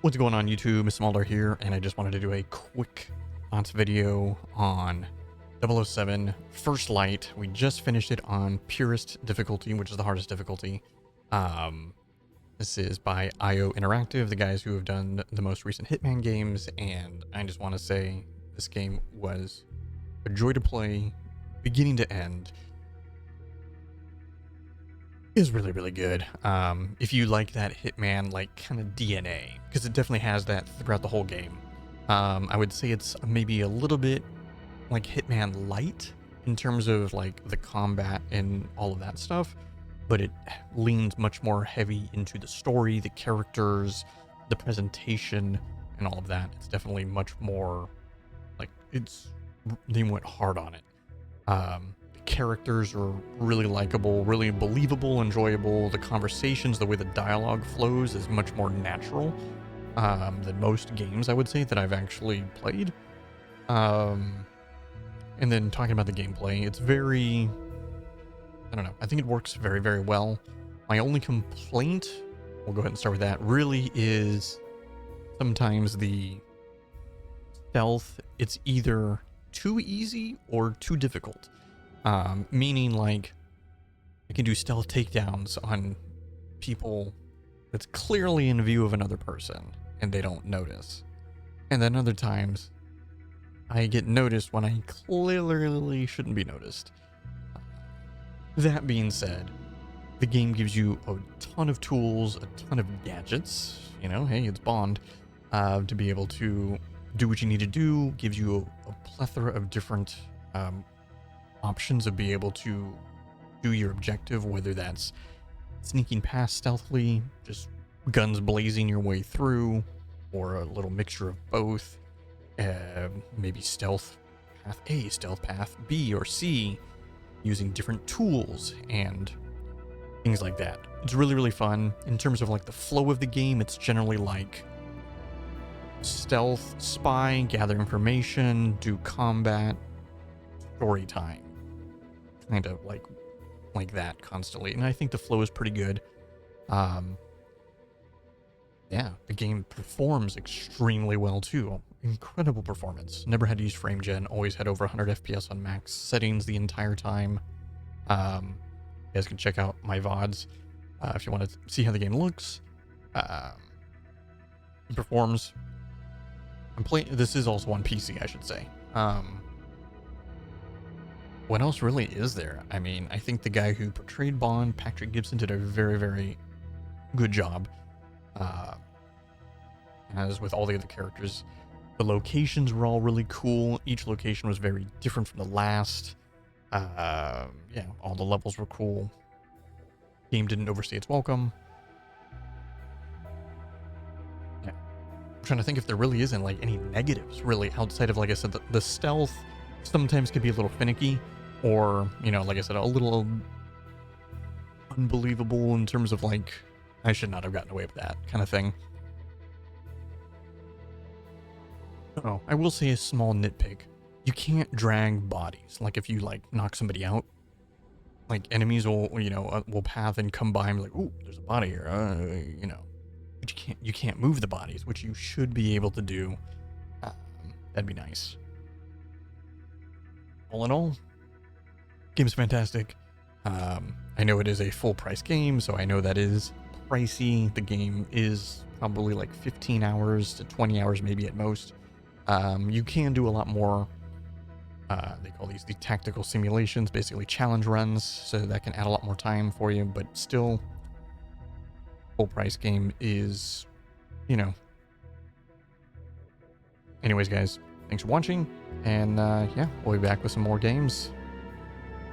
What's going on YouTube? Smaldor here, and I just wanted to do a quick thoughts video on 007 First Light. We just finished it on purest difficulty, which is the hardest difficulty. This is by IO Interactive, the guys who have done the most recent Hitman games, and I just want to say this game was a joy to play, beginning to end. Is really, really good. If you like that Hitman, like, kind of DNA, because it definitely has that throughout the whole game. I would say it's maybe a little bit like Hitman Light in terms of, like, the combat and all of that stuff, but it leans much more heavy into the story, the characters, the presentation, and all of that. It's definitely much more, like, they went hard on it. Characters are really likable, really believable, enjoyable. The conversations, the way the dialogue flows is much more natural than most games, I would say, that I've actually played. And then talking about the gameplay, it's very, I don't know, I think it works very, very well. My only complaint, we'll go ahead and start with that, really is sometimes the stealth, it's either too easy or too difficult. Meaning, like, I can do stealth takedowns on people that's clearly in view of another person and they don't notice. And then other times I get noticed when I clearly shouldn't be noticed. That being said, the game gives you a ton of tools, a ton of gadgets, you know, hey, it's Bond, to be able to do what you need to do, gives you a plethora of different options of be able to do your objective, whether that's sneaking past stealthily, just guns blazing your way through, or a little mixture of both. Maybe stealth path A, stealth path B or C, using different tools and things like that. It's really, really fun. In terms of, like, the flow of the game, it's generally like stealth, spy, gather information, do combat, story time. Kind of like that constantly, and I think the flow is pretty good. Yeah, the game performs extremely well too. Incredible performance. Never had to use frame gen, always had over 100 FPS on max settings the entire time. You guys can check out my VODs if you want to see how the game looks. It performs. This is also on PC, I should say. What else really is there? I mean, I think the guy who portrayed Bond, Patrick Gibson, did a very, very good job. As with all the other characters, the locations were all really cool. Each location was very different from the last. Yeah, all the levels were cool. Game didn't overstay its welcome. Yeah, I'm trying to think if there really isn't, like, any negatives really outside of, like I said, the stealth sometimes can be a little finicky, or, you know, like I said, a little unbelievable in terms of, like, I should not have gotten away with that kind of thing. Oh, I will say a small nitpick. You can't drag bodies. Like, if you, like, knock somebody out, like, enemies will, you know, will path and come by and be like, ooh, there's a body here, you know. But you can't move the bodies, which you should be able to do. That'd be nice. All in all, game's fantastic. I know it is a full price game, so I know that is pricey. The game is probably like 15 hours to 20 hours maybe at most. You can do a lot more. They call these the tactical simulations, basically challenge runs, so that can add a lot more time for you, but still, full price game is, you know. Anyways, guys, thanks for watching, and yeah, we'll be back with some more games